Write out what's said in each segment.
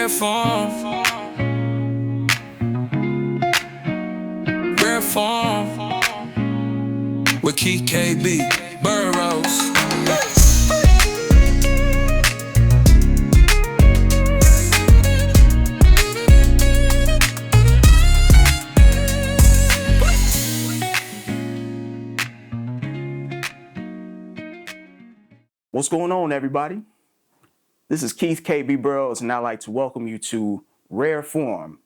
Rare form. Rare form. With KayBee, Burroughs. What's going on, everybody? This is KayBee Burroughs, and I'd like to welcome you to Rare Form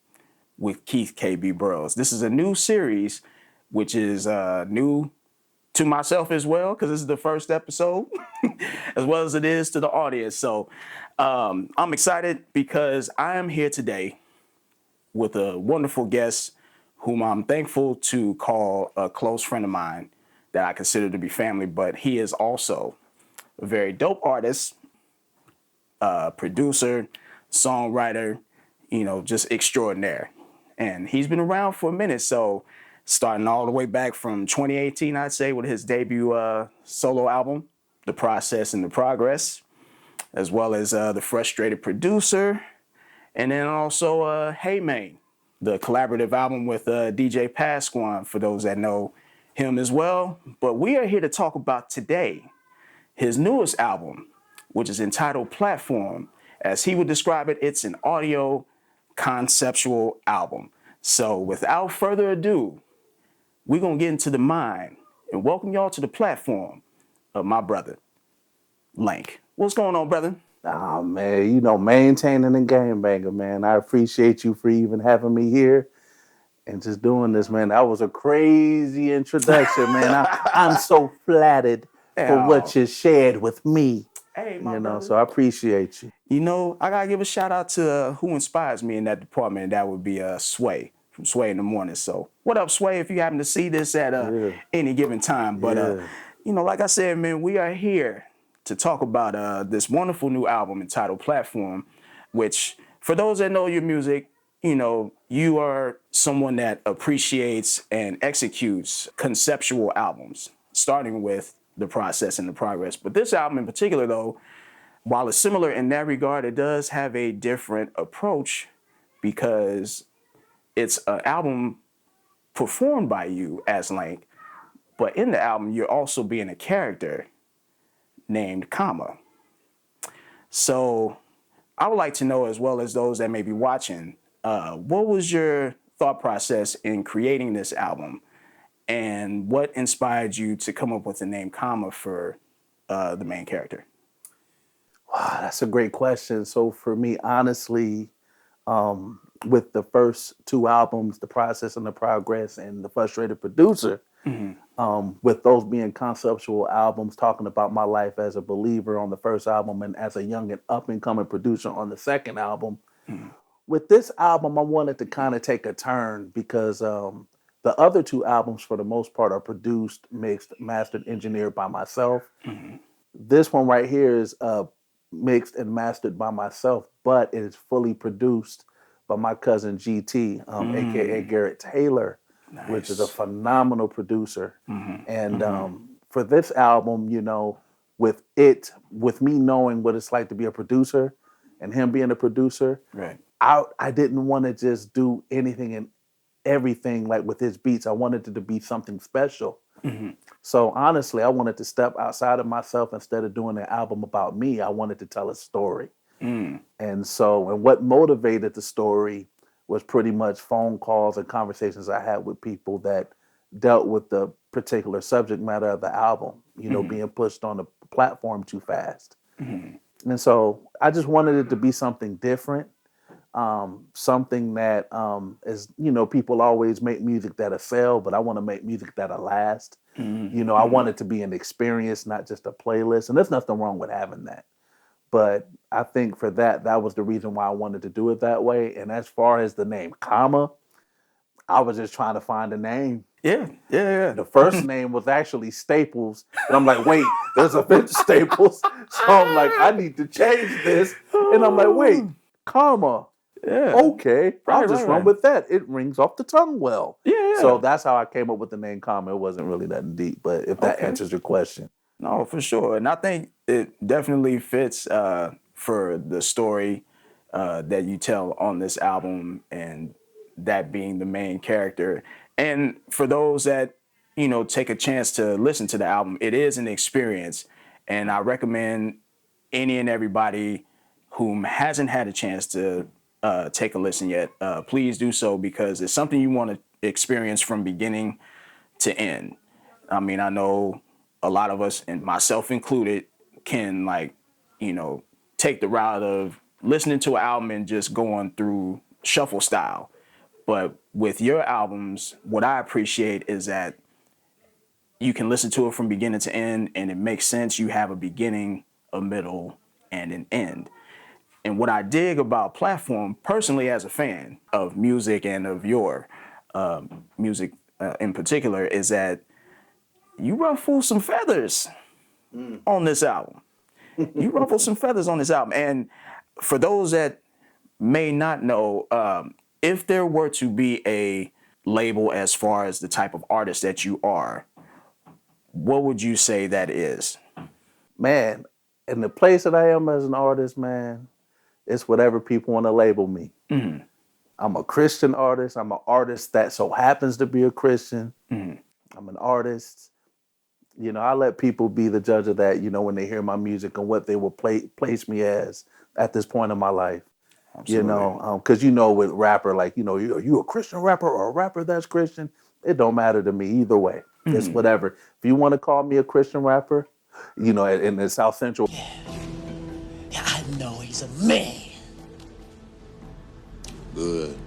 with KayBee Burroughs. This is a new series, which is new to myself as well, because this is the first episode, as well as it is to the audience. So I'm excited because I am here today with a wonderful guest whom I'm thankful to call a close friend of mine that I consider to be family, but he is also a very dope artist, producer, songwriter, just extraordinaire. And he's been around for a minute, so starting all the way back from 2018, I'd say, with his debut solo album, The Process and the Progress, as well as The Frustrated Producer, and then also Hey Man, the collaborative album with DJ Pasquan, for those that know him as well. But we are here to talk about today his newest album, which is entitled Platform. As he would describe it, it's an audio conceptual album. So without further ado, we're going to get into the mind and welcome y'all to the platform of my brother, Lank. What's going on, brother? Oh, man, maintaining the game banger, man. I appreciate you for even having me here and just doing this, man. That was a crazy introduction, man. I'm so flattered for what you shared with me. Hey, my brother. So I appreciate you. I got to give a shout out to who inspires me in that department, and that would be Sway from Sway in the Morning. So what up, Sway, if you happen to see this at any given time. But, like I said, man, we are here to talk about this wonderful new album entitled Platform, which, for those that know your music, you are someone that appreciates and executes conceptual albums, starting with The Process and the Progress. But this album in particular, though, while it's similar in that regard, it does have a different approach because it's an album performed by you as Lank, but in the album, you're also being a character named Comma. So I would like to know, as well as those that may be watching, what was your thought process in creating this album, and what inspired you to come up with the name Comma for the main character? Wow, that's a great question. So for me, honestly, with the first two albums, The Process and the Progress and The Frustrated Producer, with those being conceptual albums, talking about my life as a believer on the first album and as a young and up-and-coming producer on the second album. With this album, I wanted to kind of take a turn because the other two albums, for the most part, are produced, mixed, mastered, engineered by myself. This one right here is mixed and mastered by myself, but it is fully produced by my cousin GT, aka Garrett Taylor, which is a phenomenal producer. And for this album, with me knowing what it's like to be a producer and him being a producer, right, I didn't want to just do anything and everything like with his beats. I wanted it to be something special. So honestly, I wanted to step outside of myself. Instead of doing an album about me, I wanted to tell a story. And what motivated the story was pretty much phone calls and conversations I had with people that dealt with the particular subject matter of the album, being pushed on the platform too fast. And so I just wanted it to be something different. Something that is, people always make music that'll sell, but I want to make music that'll last. I want it to be an experience, not just a playlist. And there's nothing wrong with having that. But I think for that was the reason why I wanted to do it that way. And as far as the name Comma, I was just trying to find a name. Yeah. The first name was actually Staples. And I'm like, wait, there's a Vince Staples. So I'm like, I need to change this. And I'm like, wait, Comma. Yeah. Okay, I'll just run with that. It rings off the tongue well. Yeah. So that's how I came up with the name Comma. It wasn't really that deep, but if that answers your question. No, for sure. And I think it definitely fits for the story that you tell on this album, and that being the main character. And for those that, take a chance to listen to the album, it is an experience. And I recommend any and everybody whom hasn't had a chance to take a listen yet, please do so, because it's something you want to experience from beginning to end. I mean, I know a lot of us, and myself included, can take the route of listening to an album and just going through shuffle style. But with your albums, what I appreciate is that you can listen to it from beginning to end and it makes sense. You have a beginning, a middle, and an end. And what I dig about Platform, personally as a fan of music and of your music in particular, is that you ruffle some feathers on this album. You ruffle some feathers on this album. And for those that may not know, if there were to be a label as far as the type of artist that you are, what would you say that is? Man, in the place that I am as an artist, man, it's whatever people want to label me. Mm-hmm. I'm a Christian artist. I'm an artist that so happens to be a Christian. Mm-hmm. I'm an artist. I let people be the judge of that, when they hear my music and what they will place me as at this point in my life. Absolutely. Because with rapper, like, are you a Christian rapper or a rapper that's Christian? It don't matter to me either way. Mm-hmm. It's whatever. If you want to call me a Christian rapper, in the South Central. Yeah, I know he's a man. Good.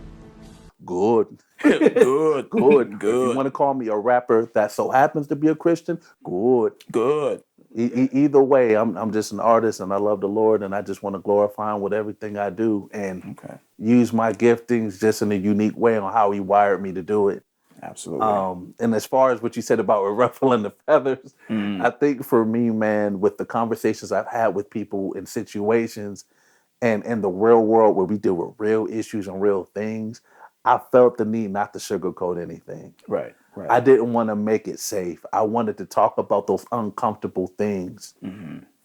Good. Good. Good. Good. If you want to call me a rapper that so happens to be a Christian, good. Good. Either way, I'm just an artist and I love the Lord and I just want to glorify Him with everything I do and use my giftings just in a unique way on how He wired me to do it. Absolutely. And as far as what you said about ruffling the feathers, I think for me, man, with the conversations I've had with people in situations and in the real world where we deal with real issues and real things, I felt the need not to sugarcoat anything. Right. I didn't want to make it safe. I wanted to talk about those uncomfortable things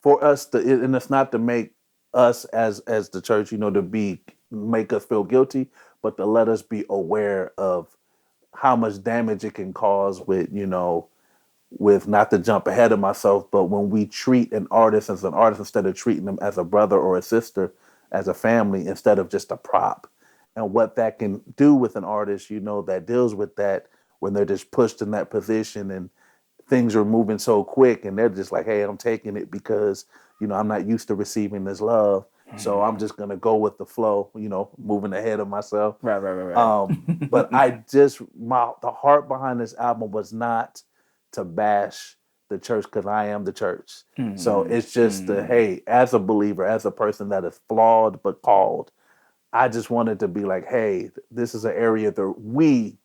for us to, and it's not to make us as the church, to make us feel guilty, but to let us be aware of how much damage it can cause with not to jump ahead of myself, but when we treat an artist as an artist instead of treating them as a brother or a sister, as a family, instead of just a prop. And what that can do with an artist, that deals with that when they're just pushed in that position and things are moving so quick and they're just like, hey, I'm taking it because, I'm not used to receiving this love. So I'm just going to go with the flow, moving ahead of myself. Right. But the heart behind this album was not to bash the church because I am the church. So it's just hey, as a believer, as a person that is flawed but called, I just wanted to be like, hey, this is an area that we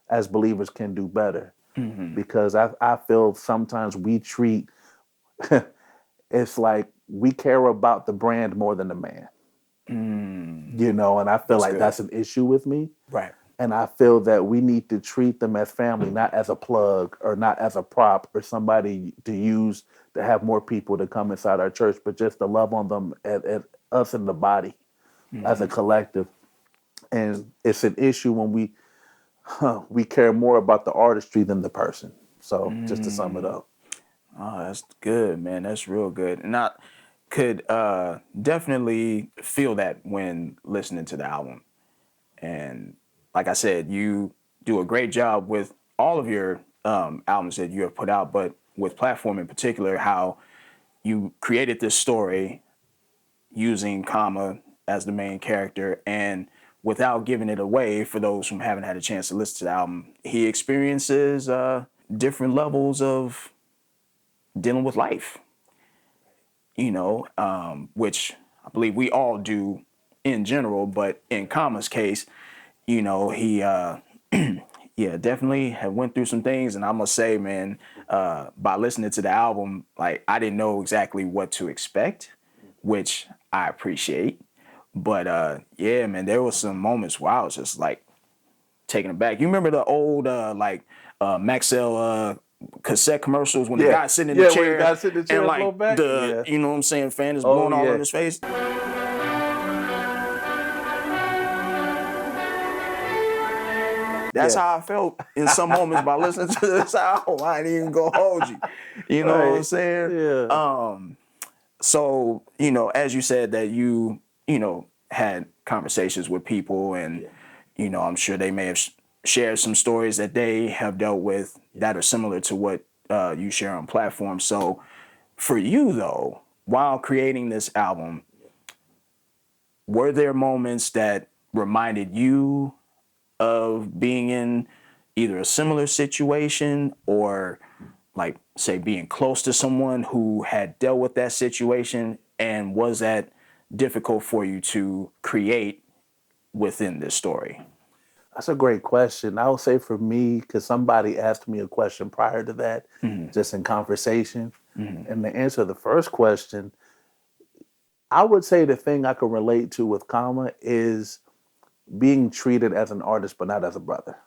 as believers can do better. Because I feel sometimes we treat, it's like we care about the brand more than the man. And I feel like that's an issue with me. Right. And I feel that we need to treat them as family, not as a plug or not as a prop or somebody to use to have more people to come inside our church, but just to love on them as us in the body, as a collective. And it's an issue when we care more about the artistry than the person. So just to sum it up. Oh, that's good, man. That's real good. And I could definitely feel that when listening to the album. And like I said, you do a great job with all of your albums that you have put out, but with Platform in particular, how you created this story using comma as the main character, and without giving it away for those who haven't had a chance to listen to the album, he experiences different levels of dealing with life, which I believe we all do in general, but in Comma's case, he definitely have went through some things. And I must say, man, by listening to the album, like, I didn't know exactly what to expect, which I appreciate. But yeah, man, there was some moments where I was just like taken aback. You remember the old Maxell cassette commercials when the guy sitting in the chair, and like back? you know what I'm saying, fan is blowing all in his face. That's Yeah. how I felt in some moments by listening to this album. I ain't even gonna hold you. You know what I'm saying? Yeah. So, as you said that you had conversations with people and, I'm sure they may have shared some stories that they have dealt with that are similar to what you share on platforms. So for you though, while creating this album, were there moments that reminded you of being in either a similar situation or like say being close to someone who had dealt with that situation, and was that difficult for you to create within this story? That's a great question. I would say for me, because somebody asked me a question prior to that, just in conversation. And to answer the first question, I would say the thing I can relate to with Comma is being treated as an artist, but not as a brother.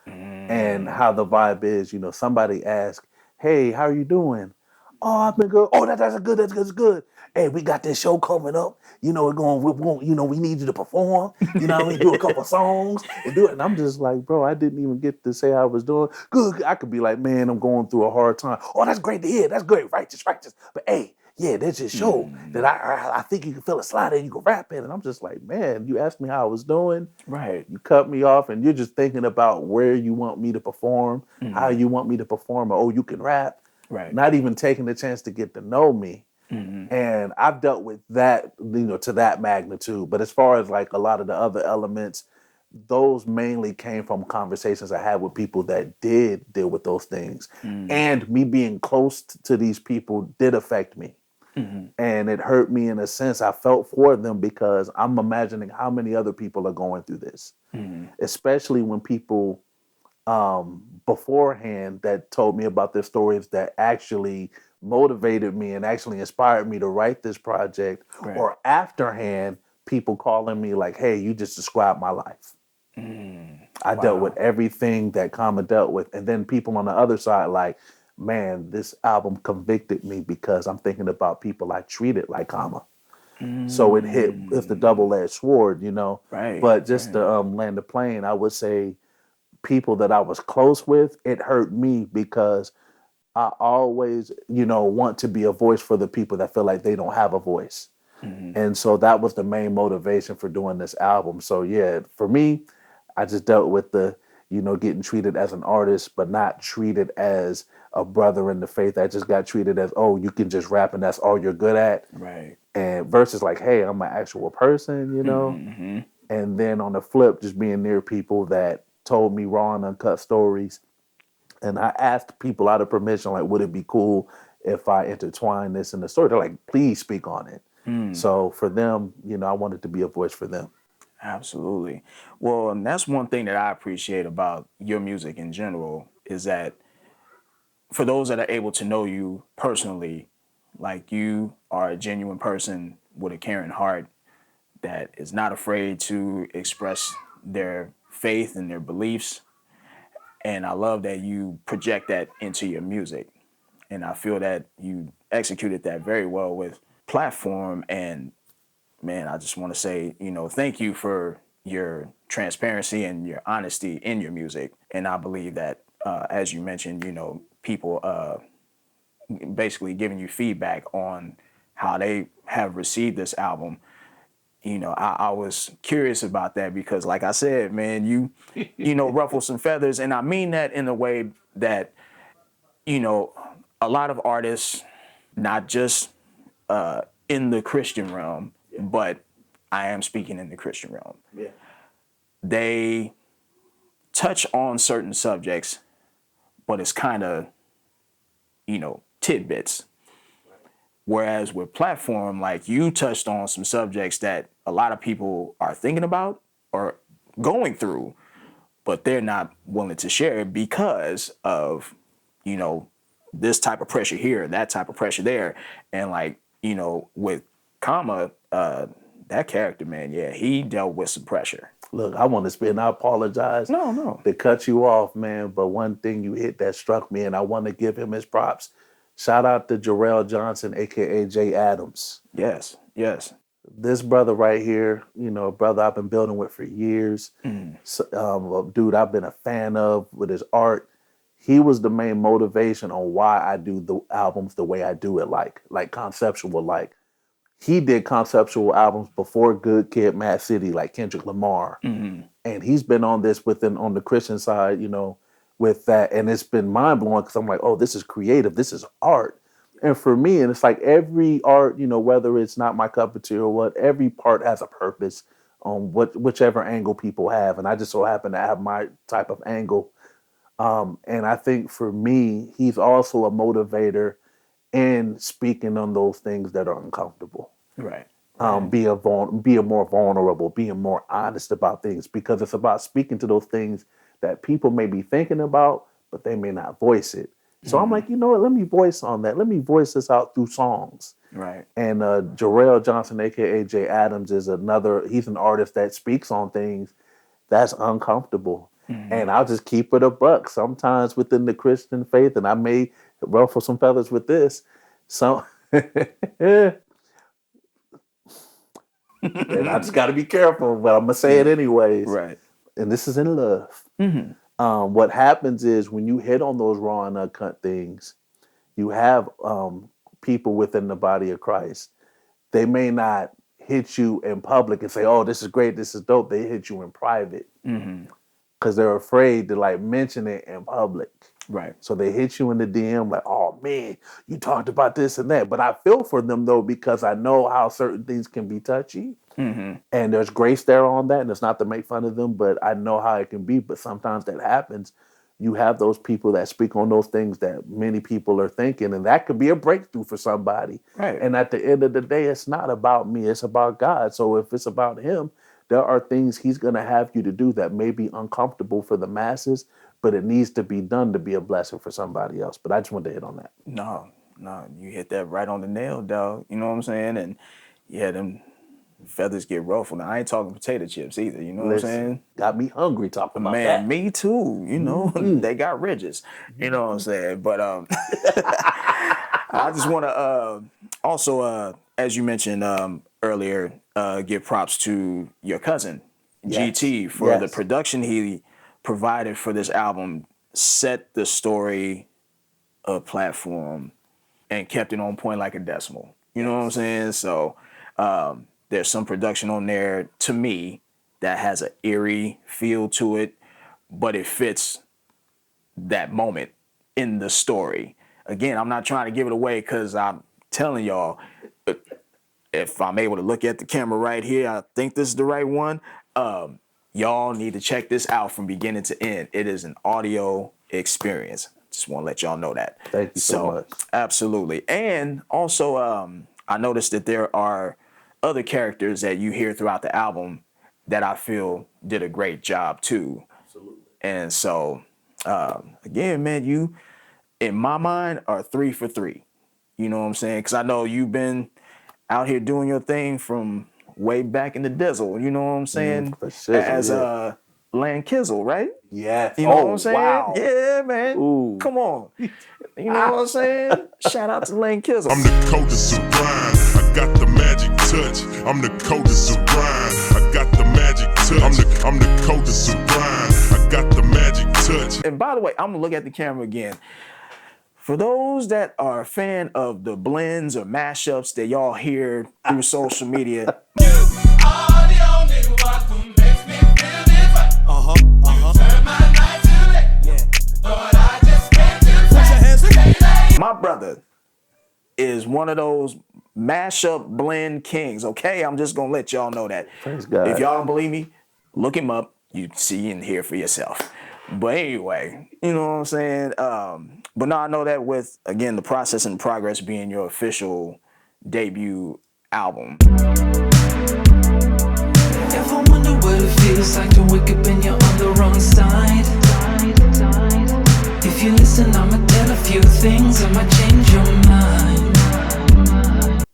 And how the vibe is, somebody asked, hey, how are you doing? Oh, I've been good. Oh, that's good. That's good. Hey, we got this show coming up. We need you to perform. You know what I mean? Do a couple songs and do it. And I'm just like, bro, I didn't even get to say how I was doing. Good. I could be like, man, I'm going through a hard time. Oh, that's great to hear. That's great. Righteous. But hey, yeah, there's this show that I think you can feel a slide and you can rap in. And I'm just like, man, you asked me how I was doing. Right. You cut me off and you're just thinking about where you want me to perform, how you want me to perform, or, oh, you can rap. Right. Not even taking the chance to get to know me. And I've dealt with that, to that magnitude. But as far as like a lot of the other elements, those mainly came from conversations I had with people that did deal with those things. And me being close to these people did affect me. And it hurt me in a sense. I felt for them because I'm imagining how many other people are going through this, especially when people beforehand that told me about their stories that actually motivated me and actually inspired me to write this project, Right. or afterhand, people calling me like, hey, you just described my life. I dealt with everything that Comma dealt with. And then people on the other side like, man, this album convicted me because I'm thinking about people I treated like Comma. So it's the double-edged sword, Right. But just to land the plane, I would say people that I was close with, it hurt me because I always, want to be a voice for the people that feel like they don't have a voice. And so that was the main motivation for doing this album. So yeah, for me, I just dealt with the, getting treated as an artist, but not treated as a brother in the faith. I just got treated as, oh, you can just rap and that's all you're good at. Right. And versus like, hey, I'm an actual person, And then on the flip, just being near people that told me raw and uncut stories. And I asked people out of permission, like, would it be cool if I intertwine this in the story? They're like, please speak on it. So for them, I wanted to be a voice for them. Absolutely. Well, and that's one thing that I appreciate about your music in general is that for those that are able to know you personally, like you are a genuine person with a caring heart that is not afraid to express their faith and their beliefs. And I love that you project that into your music. And I feel that you executed that very well with platform. And man, I just want to say, thank you for your transparency and your honesty in your music. And I believe that, as you mentioned, people basically giving you feedback on how they have received this album. I was curious about that because, like I said, man, you ruffle some feathers. And I mean that in a way that, a lot of artists, not just in the Christian realm, but I am speaking in the Christian realm. Yeah. They touch on certain subjects, but it's kind of, tidbits. Whereas with platform, like you touched on some subjects that a lot of people are thinking about or going through, but they're not willing to share because of, this type of pressure here, that type of pressure there. And like, with Comma, that character, man, yeah, he dealt with some pressure. Look, I want to spin. I apologize No. to cut you off, man. But one thing you hit that struck me, and I want to give him his props. Shout out to Jarrell Johnson, a.k.a. Jay Adams. Yes. This brother right here, you know, a brother I've been building with for years, a dude I've been a fan of with his art. He was the main motivation on why I do the albums the way I do it, like conceptual. Like he did conceptual albums before Good Kid, Mad City, like Kendrick Lamar, and he's been on this on the Christian side, you know, with that, and it's been mind blowing because I'm like, oh, this is creative, this is art. And for me, and it's like every art, you know, whether it's not my cup of tea or what, every part has a purpose on whichever angle people have. And I just so happen to have my type of angle. And I think for me, he's also a motivator in speaking on those things that are uncomfortable. Right. Being more vulnerable, being more honest about things, because it's about speaking to those things that people may be thinking about, but they may not voice it. So I'm like, you know what? Let me voice on that. Let me voice this out through songs. Right. And Jarrell Johnson, aka Jay Adams, is another. He's an artist that speaks on things that's uncomfortable. And I'll just keep it a buck. Sometimes within the Christian faith, and I may ruffle some feathers with this. So, and I just got to be careful, but I'm gonna say it anyways. Right. And this is in love. What happens is when you hit on those raw and uncut things, you have people within the body of Christ. They may not hit you in public and say, "Oh, this is great, this is dope." They hit you in private because they're afraid to like mention it in public. Right. So they hit you in the DM like, "Oh man, you talked about this and that." But I feel for them though because I know how certain things can be touchy. And there's grace there on that, and it's not to make fun of them, but I know how it can be. But sometimes that happens. You have those people that speak on those things that many people are thinking, and that could be a breakthrough for somebody. Right. And at the end of the day, it's not about me, it's about God. So if it's about him, there are things he's going to have you to do that may be uncomfortable for the masses, but it needs to be done to be a blessing for somebody else. But I just wanted to hit on that. No, you hit that right on the nail, dog. You know what I'm saying? And yeah, them feathers get ruffled. Now, I ain't talking potato chips either. You know what I'm saying? Got me hungry talking about Man, that. me too. You know, they got ridges. You know what I'm saying? But I just want to also, as you mentioned earlier, give props to your cousin, GT, for the production he provided for this album, set the story, a platform, and kept it on point like a decimal. You know what I'm saying? So there's some production on there, to me, that has an eerie feel to it, but it fits that moment in the story. Again, I'm not trying to give it away because I'm telling y'all, if I'm able to look at the camera right here, I think this is the right one. Y'all need to check this out from beginning to end. It is an audio experience. Just want to let y'all know that. Thank you so much. Absolutely. And also, I noticed that there are other characters that you hear throughout the album that I feel did a great job too. Absolutely. And so, again, man, you, in my mind, are 3 for 3. You know what I'm saying? Because I know you've been out here doing your thing from way back in the Dizzle. You know what I'm saying? For sure, as Lank, right? Yes. You know what I'm saying? Wow. Yeah, man. Ooh. Come on. You know what I'm saying? Shout out to Lank. I'm the coldest of grind. I got the magic touch. I'm the coldest of grind. I got the magic touch. I'm the coldest of grind. I got the magic touch. And by the way, I'm gonna look at the camera again. For those that are a fan of the blends or mashups that y'all hear through social media, my brother is one of those mashup blend kings, okay? I'm just gonna let y'all know that. Praise God. If y'all don't believe me, look him up. You see and hear for yourself. But anyway, you know what I'm saying? But no, I know that with, again, the process and progress being your official debut album. Ever wonder what it feels like to wake up and you're on the wrong side? If you listen, I'ma tell a few things that might change your mind.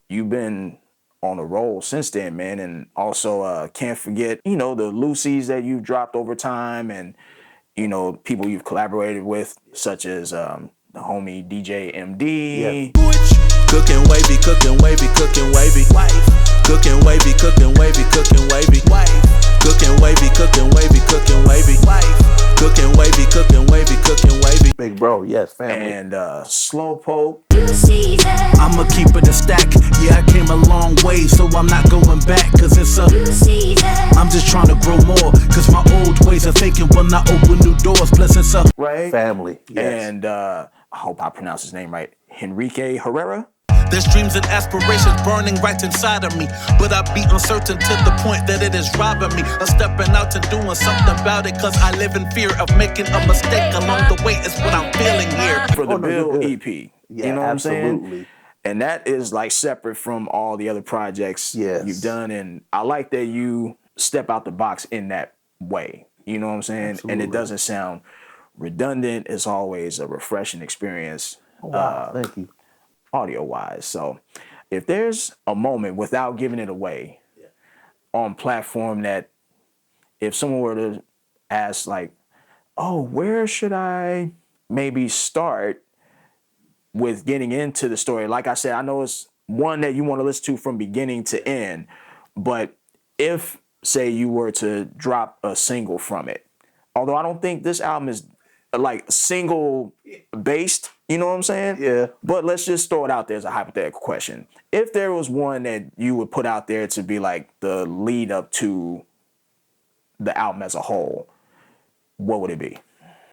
You've been on a roll since then, man, and also can't forget, you know, the Lucy's that you've dropped over time, and you know, people you've collaborated with, such as the homie DJ MD. Cooking wavy, cooking wavy, cooking wavy. Cooking wavy, cooking wavy, cooking wavy. Cooking wavy, cooking wavy, cooking wavy. Cooking wavy, cooking wavy, cooking wavy. Big bro, yes, family. And slow poke. I'ma keep it a stack. Yeah, I came a long way, so I'm not going back. Cause it's a I'm just trying to grow more. Cause my old ways of thinking will not open new doors. Plus it's a Right? family. Yes. And I hope I pronounce his name right. Enrique Herrera. There's dreams and aspirations burning right inside of me, but I be uncertain to the point that it is robbing me of stepping out and doing something about it. Cause I live in fear of making a mistake along the way is what I'm feeling here. For the Bill you're EP. Yeah, you know what I'm absolutely. saying? And that is like separate from all the other projects you've done. And I like that you step out the box in that way. You know what I'm saying? Absolutely. And it doesn't sound redundant. It's always a refreshing experience. Wow, thank you. Audio wise. So if there's a moment without giving it away on platform that if someone were to ask like, oh, where should I maybe start with getting into the story? Like I said, I know it's one that you want to listen to from beginning to end, but if say you were to drop a single from it, although I don't think this album is like single based, you know what I'm saying? Yeah. But let's just throw it out there as a hypothetical question. If there was one that you would put out there to be like the lead up to the album as a whole, what would it be?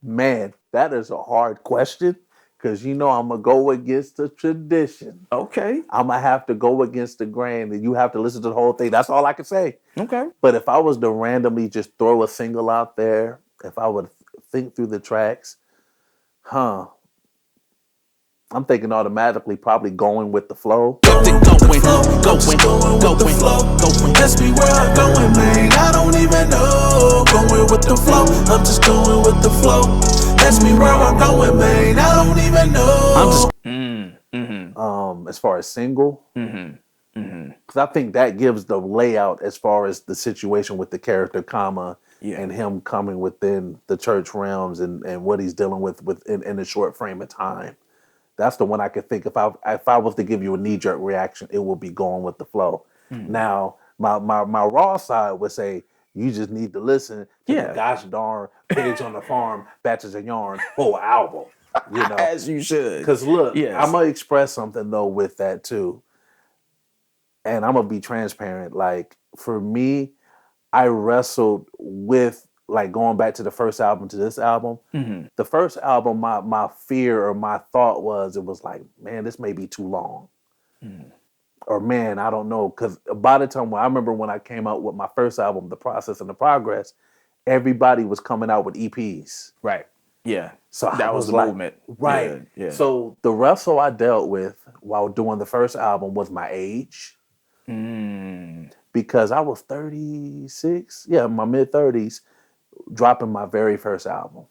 Man, that is a hard question. Cause I'm gonna go against the tradition. Okay. I'm gonna have to go against the grain, and you have to listen to the whole thing. That's all I can say. Okay. But if I was to randomly just throw a single out there, if I would think through the tracks, I'm thinking automatically probably going with the flow. Going. That's me where I'm going, man. I don't even know. Going with the flow. I'm just going with the flow. That's me where I'm going, man. I don't even know. I'm just as far as single, because I think that gives the layout as far as the situation with the character, and him coming within the church realms and what he's dealing with in a short frame of time. That's the one I could think if I was to give you a knee-jerk reaction, it would be going with the flow. Now, my raw side would say you just need to listen to the gosh darn Pigs on the Farm, Batches of Yarn whole album. As you should. Because look, I'm gonna express something though with that too, and I'm gonna be transparent. Like for me, I wrestled with like going back to the first album to this album. The first album, my fear or my thought was it was like, man, this may be too long. Or man, I don't know. Because by the time I remember when I came out with my first album, The Process and the Progress, everybody was coming out with EPs. Right. Yeah. So that was the like, movement. Right. Yeah. So the wrestle I dealt with while doing the first album was my age. Because I was 36. Yeah, in my mid-30s, dropping my very first album.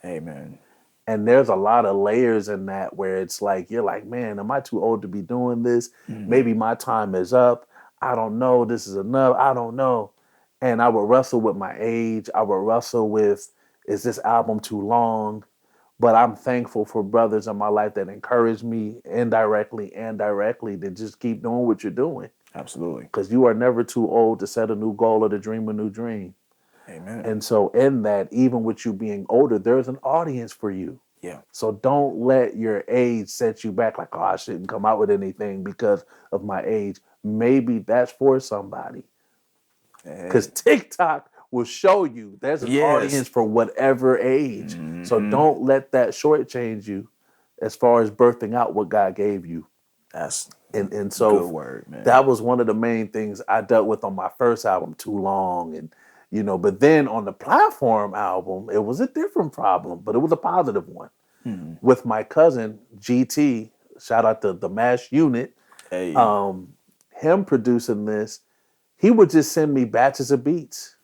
Amen. And there's a lot of layers in that where it's like, you're like, man, am I too old to be doing this? Maybe my time is up. I don't know. This is enough. I don't know. And I would wrestle with my age. I would wrestle with, is this album too long? But I'm thankful for brothers in my life that encourage me indirectly and directly to just keep doing what you're doing. Absolutely. Because you are never too old to set a new goal or to dream a new dream. Amen. And so in that, even with you being older, there's an audience for you. Yeah. So don't let your age set you back like, oh, I shouldn't come out with anything because of my age. Maybe that's for somebody. Because TikTok will show you there's an audience for whatever age. So don't let that shortchange you as far as birthing out what God gave you. That's and so good word, man. That was one of the main things I dealt with on my first album, Too Long. And but then on the Platform album, it was a different problem, but it was a positive one. With my cousin, GT, shout out to the MASH unit, him producing this, he would just send me batches of beats.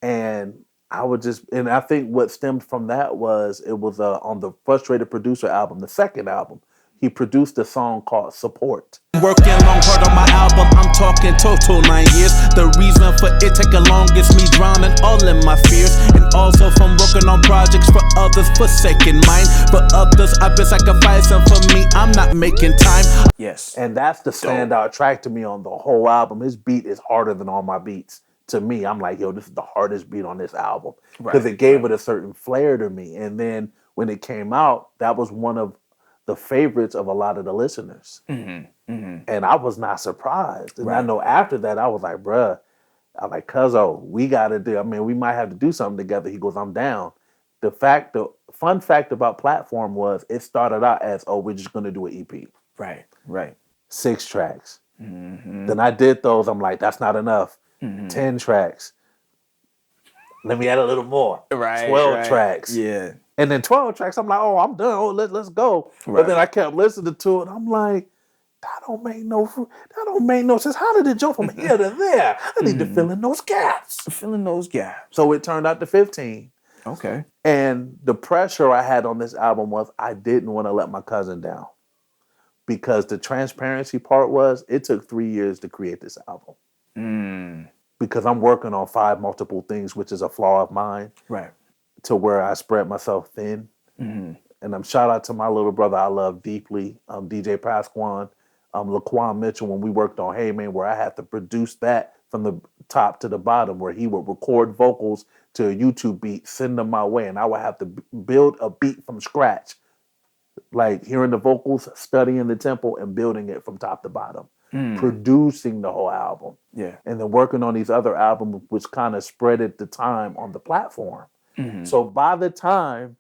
And I would and I think what stemmed from that was, it was on the Frustrated Producer album, the second album, he produced a song called Support. Working long hard on my album, I'm talking total 9 years. The reason for it taking long is me drowning all in my fears. And also from working on projects for others, forsaking mine. For others, I've been sacrificing. For me, I'm not making time. Yes. And that's the standout track to me on the whole album. His beat is harder than all my beats. To me, I'm like, yo, this is the hardest beat on this album. Because it gave it a certain flair to me. And then when it came out, that was one of the favorites of a lot of the listeners. And I was not surprised. And I know after that, I was like, bruh, I'm like, cuzzo, we got to do, I mean, we might have to do something together. He goes, I'm down. The fun fact about Platform was it started out as, oh, we're just going to do an EP. Right. 6 tracks. Then I did those. I'm like, that's not enough. 10 tracks. Let me add a little more. 12 tracks. Yeah. And then 12 tracks, I'm like, oh, I'm done. Oh, let's go. But then I kept listening to it. I'm like, that don't make no sense. How did it jump from here to there? I need to fill in those gaps. So it turned out to 15. Okay. And the pressure I had on this album was I didn't want to let my cousin down. Because the transparency part was, it took 3 years to create this album. Because I'm working on 5 multiple things, which is a flaw of mine. Right. To where I spread myself thin. And I'm shout out to my little brother I love deeply, DJ Pasquan, Laquan Mitchell, when we worked on Hey Man, where I had to produce that from the top to the bottom, where he would record vocals to a YouTube beat, send them my way, and I would have to build a beat from scratch. Like hearing the vocals, studying the tempo, and building it from top to bottom. Producing the whole album. Yeah. And then working on these other albums, which kind of spread at the time on the platform. So by the time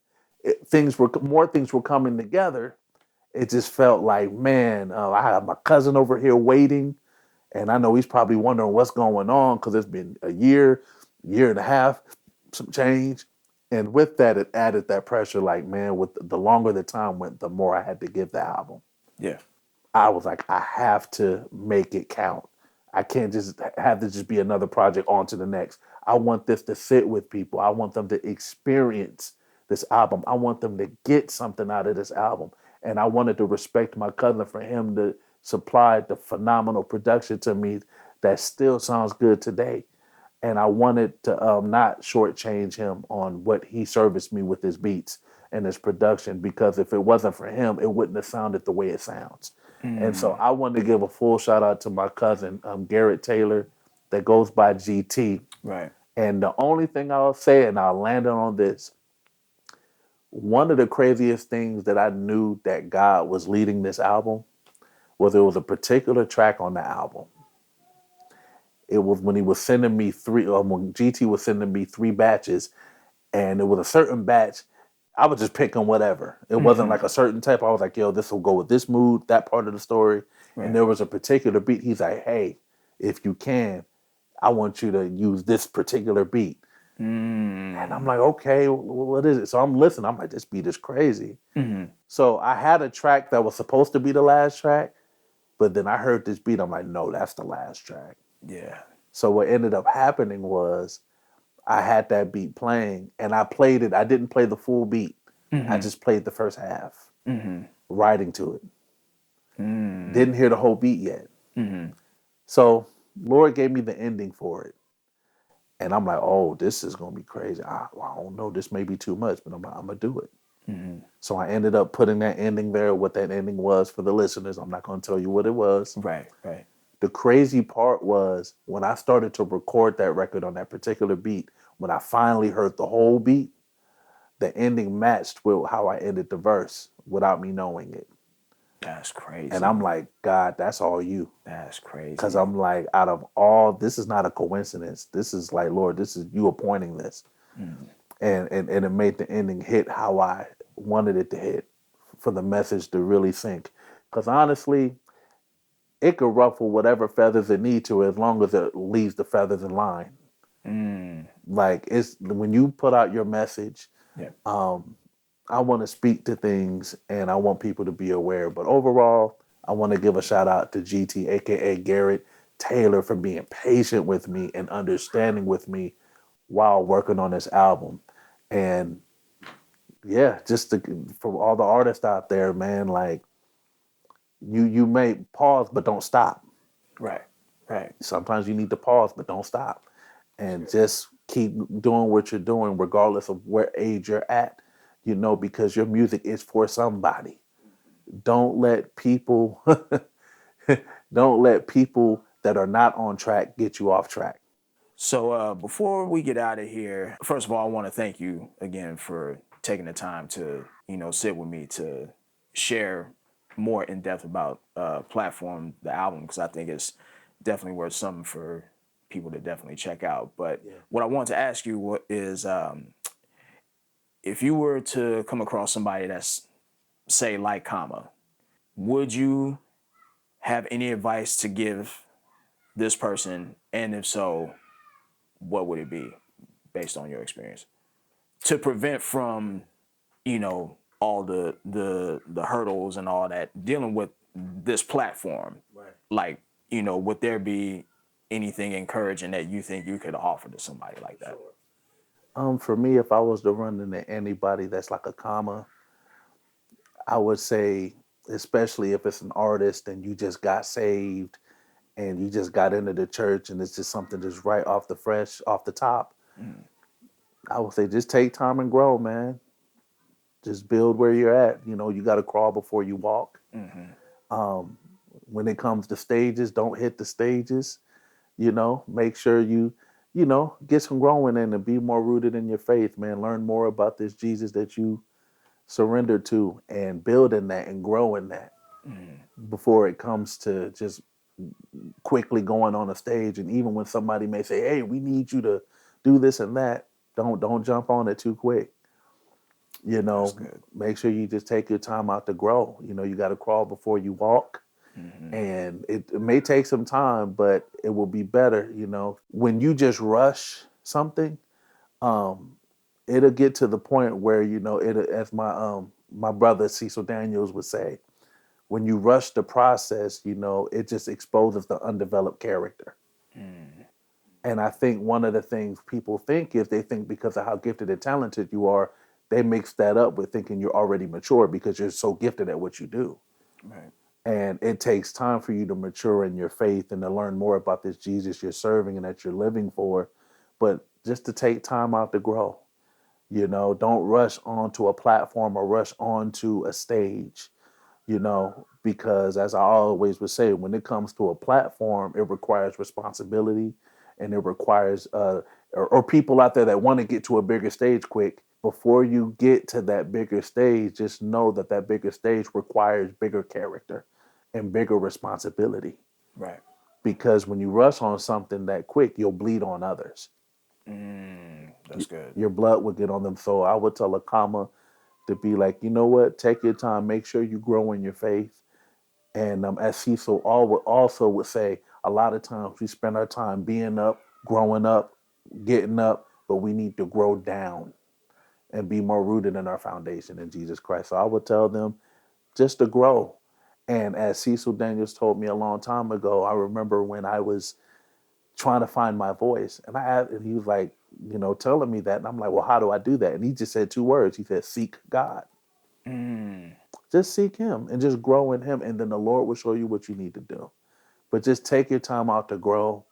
more things were coming together, it just felt like, man, I have my cousin over here waiting, and I know he's probably wondering what's going on because it's been a year and a half, some change. And with that, it added that pressure, like, man, with the longer the time went, the more I had to give the album. Yeah. I was like, I have to make it count. I can't just have this just be another project on to the next. I want this to sit with people. I want them to experience this album. I want them to get something out of this album. And I wanted to respect my cousin for him to supply the phenomenal production to me that still sounds good today. And I wanted to not shortchange him on what he serviced me with his beats and his production, because if it wasn't for him, it wouldn't have sounded the way it sounds. And so I wanted to give a full shout out to my cousin, Garrett Taylor, that goes by GT. Right. And the only thing I'll say, and I'll land on this, one of the craziest things that I knew that God was leading this album was there was a particular track on the album. It was when he was sending me when GT was sending me 3 batches, and it was a certain batch. I was just picking whatever. It wasn't like a certain type. I was like, yo, this will go with this mood, that part of the story. Right. And there was a particular beat. He's like, hey, if you can, I want you to use this particular beat. And I'm like, okay, what is it? So I'm listening. I'm like, this beat is crazy. So I had a track that was supposed to be the last track, but then I heard this beat. I'm like, no, that's the last track. Yeah. So what ended up happening was I had that beat playing, and I played it. I didn't play the full beat. I just played the first half, writing to it. Didn't hear the whole beat yet. So Lord gave me the ending for it. And I'm like, oh, this is going to be crazy. I don't know. This may be too much, but I'm going to do it. So I ended up putting that ending there. What that ending was for the listeners, I'm not going to tell you what it was. Right. The crazy part was when I started to record that record on that particular beat, when I finally heard the whole beat, the ending matched with how I ended the verse without me knowing it. That's crazy. And I'm like, God, that's all you. That's crazy. Because I'm like, out of all, this is not a coincidence. This is like, Lord, this is you appointing this. And it made the ending hit how I wanted it to hit for the message to really sink. Because honestly, it could ruffle whatever feathers it need to as long as it leaves the feathers in line. Like, it's when you put out your message, I want to speak to things and I want people to be aware. But overall, I want to give a shout out to GT, aka Garrett Taylor, for being patient with me and understanding with me while working on this album. And yeah, just for all the artists out there, man, like, You may pause, but don't stop. Right. Right. Sometimes you need to pause, but don't stop. And just keep doing what you're doing, regardless of where age you're at, because your music is for somebody. Don't let people don't let people that are not on track get you off track. So before we get out of here, first of all, I want to thank you again for taking the time to, sit with me to share more in depth about Platform, the album, because I think it's definitely worth something for people to definitely check out. But what I want to ask you is, if you were to come across somebody that's, say, like Comma, would you have any advice to give this person? And if so, what would it be based on your experience to prevent from, all the hurdles and all that dealing with this platform? Right. Like, would there be anything encouraging that you think you could offer to somebody like that? For me, if I was to run into anybody that's like a Comma, I would say, especially if it's an artist and you just got saved and you just got into the church and it's just something just right off the top, I would say just take time and grow, man. Just build where you're at. You got to crawl before you walk. When it comes to stages, don't hit the stages. Make sure you get some growing in and be more rooted in your faith, man. Learn more about this Jesus that you surrender to and build in that and grow in that before it comes to just quickly going on a stage. And even when somebody may say, hey, we need you to do this and that, don't jump on it too quick. Make sure you just take your time out to grow. You got to crawl before you walk. And it may take some time, but it will be better. When you just rush something, it'll get to the point where, as my brother Cecil Daniels would say, when you rush the process, it just exposes the undeveloped character. And I think one of the things people think is they think because of how gifted and talented you are, they mix that up with thinking you're already mature because you're so gifted at what you do. Right. And it takes time for you to mature in your faith and to learn more about this Jesus you're serving and that you're living for. But just to take time out to grow. Don't rush onto a platform or rush onto a stage, because as I always would say, when it comes to a platform, it requires responsibility and it requires, or people out there that want to get to a bigger stage quick. Before you get to that bigger stage, just know that that bigger stage requires bigger character and bigger responsibility. Right. Because when you rush on something that quick, you'll bleed on others. That's good. Your blood will get on them. So I would tell a Comma to be like, you know what? Take your time. Make sure you grow in your faith. And as Cecil also would say, a lot of times we spend our time being up, growing up, getting up, but we need to grow down and be more rooted in our foundation in Jesus Christ. So I would tell them just to grow. And as Cecil Daniels told me a long time ago, I remember when I was trying to find my voice, and he was like, telling me that, and I'm like, well, how do I do that? And he just said 2 words. He said, seek God. Just seek him and just grow in him, and then the Lord will show you what you need to do. But just take your time out to grow.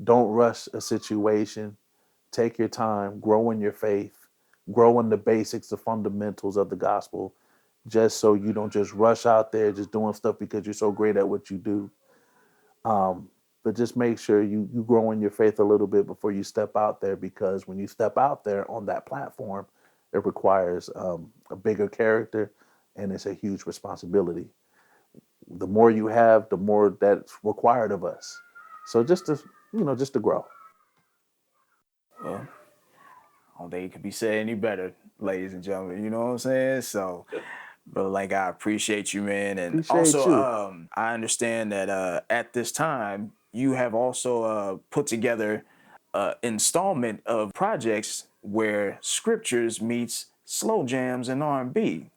Don't rush a situation. Take your time, grow in your faith, grow in the basics, the fundamentals of the gospel, just so you don't just rush out there just doing stuff because you're so great at what you do. But just make sure you grow in your faith a little bit before you step out there, because when you step out there on that platform, it requires a bigger character and it's a huge responsibility. The more you have, the more that's required of us. So just to grow. Well, I don't think it could be said any better, ladies and gentlemen. You know what I'm saying? So, Brother Lank, I appreciate you, man. And Appreciate also, you. I understand that at this time, you have also put together an installment of projects where scriptures meets slow jams and R&B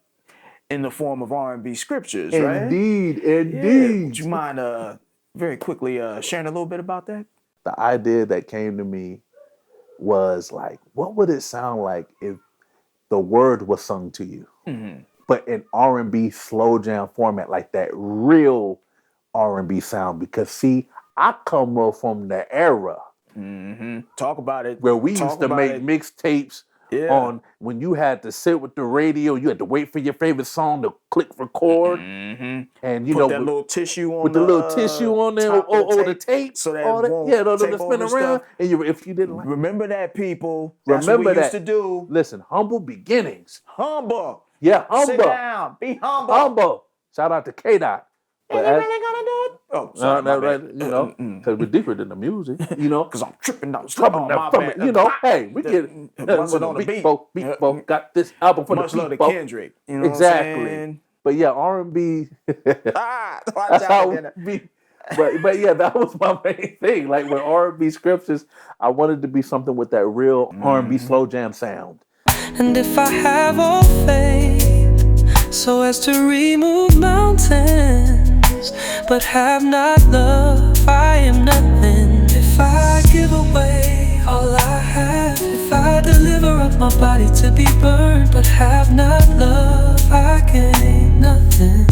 in the form of R&B scriptures, right? Indeed. Yeah. Would you mind very quickly sharing a little bit about that? The idea that came to me was like, what would it sound like if the word was sung to you? but in R&B slow jam format, like that real R&B sound. Because see, I come up from the era Talk about it. where we Talk used to about make it. mixtapes on when you had to sit with the radio, you had to wait for your favorite song to click record, and you Put know that little tissue on with the little tissue on there top of or the tape, so that all it that, won't yeah, take to spin over around. stuff. And you, if you didn't like, Remember that, people. That's remember what we that. used to do. Listen, humble beginnings. Humble. Yeah, humble. Sit down. Be humble. Humble. Shout out to KayBee. Ain't you really gonna do it? Oh, sorry, my right, bad. you know, because we're deeper than the music, you know. Because I'm tripping out. Coming up from it, you know. Hey, we get Once it on the beat. Beat folk got this album for Much the love to beat folk. Kendrick. You know Exactly. what I'm saying? But yeah, R&B. Watch That's how out. we be. But yeah, that was my main thing. Like with R&B scriptures, I wanted to be something with that real R&B slow jam sound. And if I have all faith so as to remove mountains, but have not love, I am nothing. If I give away all I have, if I deliver up my body to be burned, but have not love, I gain nothing.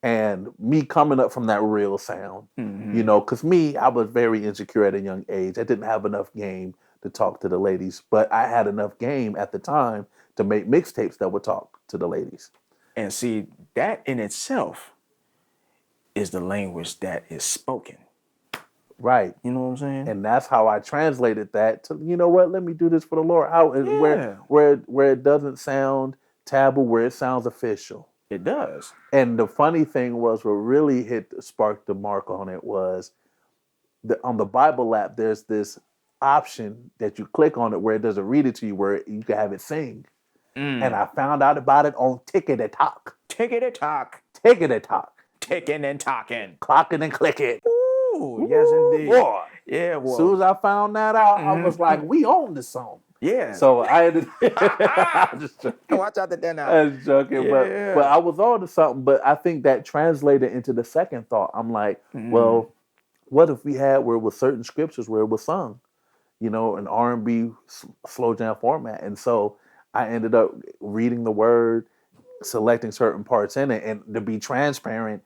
And me coming up from that real sound, you know, because me, I was very insecure at a young age. I didn't have enough game to talk to the ladies, but I had enough game at the time to make mixtapes that would talk to the ladies. And see, that in itself is the language that is spoken. Right. You know what I'm saying? And that's how I translated that to, you know what, let me do this for the Lord. How where it doesn't sound taboo, where it sounds official. It does. And the funny thing was, what really sparked the mark on it was on the Bible app, there's this option that you click on it where it doesn't read it to you, where you can have it sing. And I found out about it on Ticket Talk. Ticket Talk. Ticket Talk. Ticking and talking. Clocking and clicking. Ooh, yes indeed. Boy. Yeah, well. As soon as I found that out, I was like, we own this song. Yeah. So I ended I'm just joking. Watch out that now. I was joking, Yeah. but I was on to something. But I think that translated into the second thought. I'm like, well, what if we had where it was certain scriptures where it was sung, you know, an R&B slow jam format. And so I ended up reading the word, selecting certain parts in it. And to be transparent,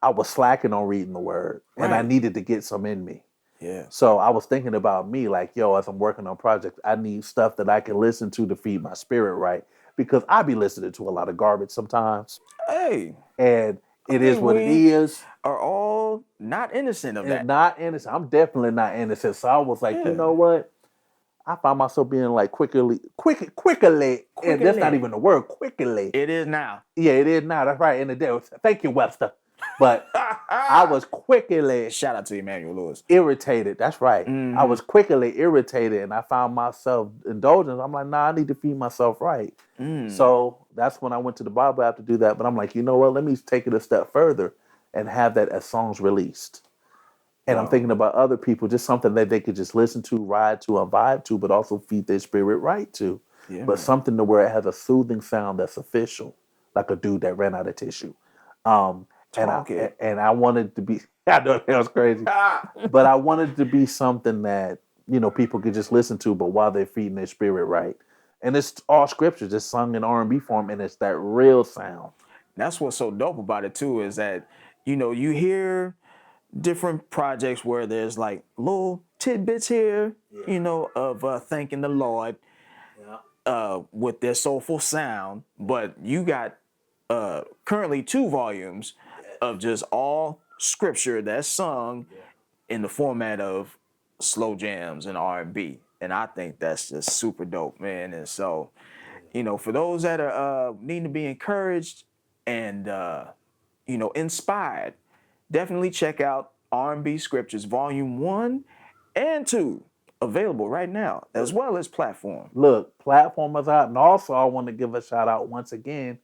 I was slacking on reading the word. And I needed to get some in me. Yeah. So I was thinking about me, like, yo, as I'm working on projects, I need stuff that I can listen to feed my spirit right. Because I be listening to a lot of garbage sometimes. Hey. And it is what it is. Are all not innocent of that. Not innocent. I'm definitely not innocent. So I was like, you know what? I found myself being like quickly, and that's not even a word, quickly. It is now. Yeah, it is now. That's right. In the day. Thank you, Webster. But I was quickly shout out to Emmanuel Lewis. Irritated. That's right. I was quickly irritated, and I found myself indulgent. I'm like, nah, I need to feed myself right. So that's when I went to the Bible app to do that. But I'm like, you know what? Let me take it a step further and have that as songs released. And I'm thinking about other people, just something that they could just listen to, ride to, and vibe to, but also feed their spirit right to. Yeah, but something to where it has a soothing sound that's official, like a dude that ran out of tissue. And I wanted to be, I know that was crazy, but I wanted to be something that, you know, people could just listen to, but while they're feeding their spirit right. And it's all scripture, just sung in R&B form, and it's that real sound. That's what's so dope about it too, is that, you know, you hear different projects where there's like little tidbits here, you know, of thanking the Lord with their soulful sound, but you got currently 2 volumes of just all scripture that's sung in the format of slow jams and R&B, and I think that's just super dope, man. And so, you know, for those that are needing to be encouraged and you know, inspired, definitely check out R&B Scriptures Volume 1 and 2, available right now, as well as Platform. Look, Platform is out. And also, I want to give a shout out once again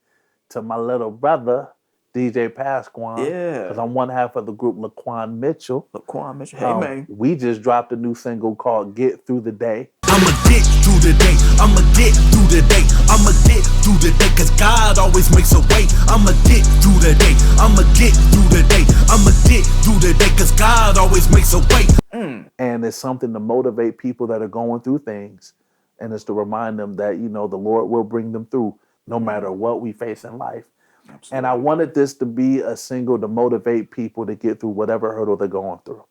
to my little brother, DJ Pasquan. Yeah. Because I'm one half of the group Laquan Mitchell. Laquan Mitchell. Hey, man. We just dropped a new single called Get Through the Day. I'ma get through the day, I'ma get through the day, I'ma get through the day, cause God always makes a way. I'ma get through the day, I'ma get through the day, I'ma get through the day, cause God always makes a way. And it's something to motivate people that are going through things. And it's to remind them that, you know, the Lord will bring them through. no matter what we face in life. Absolutely. And I wanted this to be a single to motivate people to get through whatever hurdle they're going through.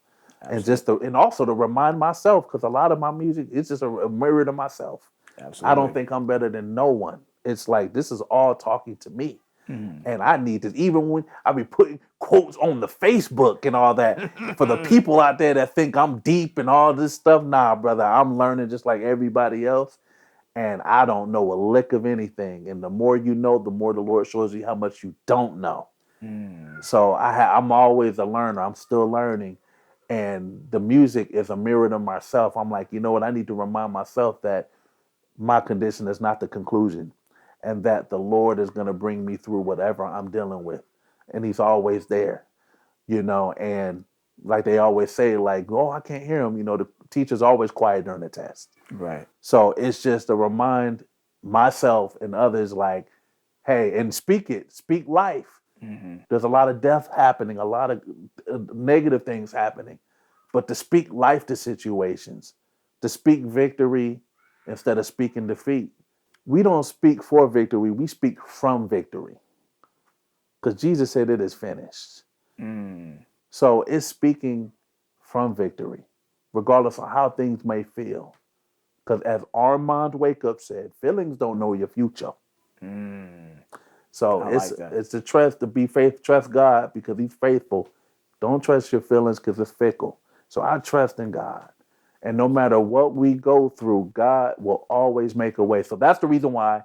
Absolutely. And also to remind myself, because a lot of my music is just a mirror to myself. Absolutely. I don't think I'm better than no one. It's like, this is all talking to me. And I need this. Even when I be putting quotes on the Facebook and all that, for the people out there that think I'm deep and all this stuff, nah, brother, I'm learning just like everybody else. And I don't know a lick of anything. And the more you know, the more the Lord shows you how much you don't know. So I'm always a learner. I'm still learning. And the music is a mirror to myself. I'm like, you know what? I need to remind myself that my condition is not the conclusion, and that the Lord is going to bring me through whatever I'm dealing with. And he's always there, you know, and like they always say, like, oh, I can't hear him. You know, the teacher's always quiet during the test. Right. So it's just to remind myself and others, like, hey, and speak life. There's a lot of death happening, a lot of negative things happening, but to speak life to situations, to speak victory instead of speaking defeat. We don't speak for victory, we speak from victory. Because Jesus said it is finished. So it's speaking from victory, regardless of how things may feel. Because as Armand Wake Up said, feelings don't know your future. So it's to trust, to be faith, trust God because he's faithful. Don't trust your feelings because it's fickle. So I trust in God. And no matter what we go through, God will always make a way. So that's the reason why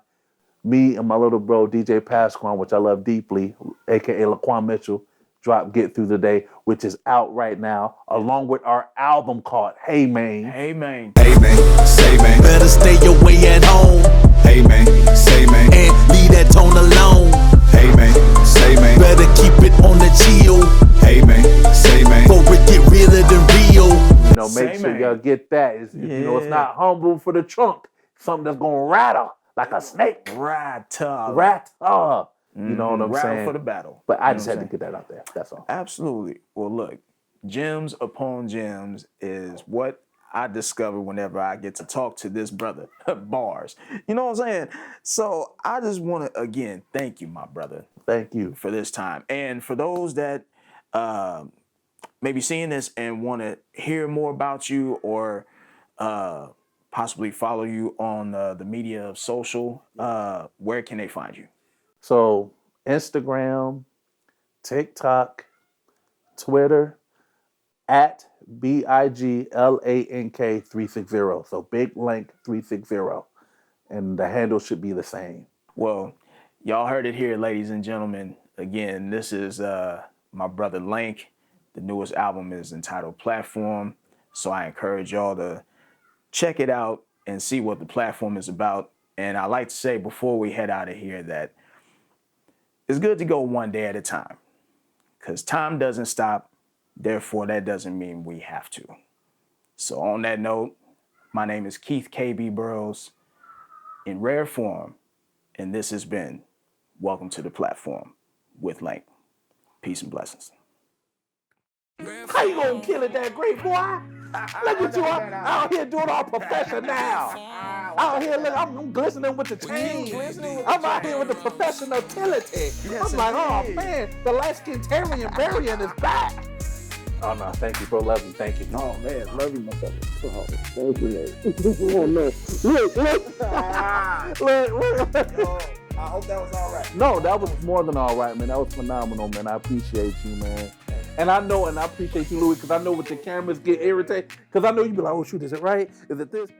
me and my little bro, DJ Pasquan, which I love deeply, a.k.a. Laquan Mitchell, dropped Get Through the Day, which is out right now, along with our album called Hey Man. Hey man. Hey man, say man, better stay away at home. Hey man, say man, and leave that tone alone. Hey man, say man, better keep it on the chill. Hey man, say man, for it get realer than real. You know, make sure y'all get that. You know, it's not humble for the trunk. Something that's gonna rattle like a snake. Rattle. You know what I'm rattle saying? for the battle. But I just had to get that out there. That's all. Absolutely. Well, look, gems upon gems is what I discover whenever I get to talk to this brother. Bars. You know what I'm saying? So I just want to, again, thank you, my brother. Thank you for this time. And for those that may be seeing this and want to hear more about you or possibly follow you on the media of social, where can they find you? So Instagram, TikTok, Twitter, at BIGLANK360. So Big Lank 360. And the handle should be the same. Well, y'all heard it here, ladies and gentlemen. Again, this is my brother Lank. The newest album is entitled Platform. So I encourage y'all to check it out and see what the platform is about. And I like to say before we head out of here that it's good to go one day at a time because time doesn't stop. Therefore, that doesn't mean we have to. So on that note, my name is Keith KayBee Burroughs in rare form. And this has been Welcome to the Platform with Lank. Peace and blessings. How you gonna kill it that great, boy? Look at you, I'm out here doing all professional. Out here, look, I'm glistening with the chain. I'm out here with the professional utility. I'm like, oh man, the light-skinned Tyrion Varian is back. Oh no, thank you, bro. Love you, thank you. Oh man, love you, my brother. Oh, thank you, man. Oh no, look. I hope that was all right. No, that was more than all right, man. That was phenomenal, man. I appreciate you, man. And I know, and I appreciate you, Louis, because I know with the cameras get irritated, because I know you be like, oh shoot, is it right? Is it this?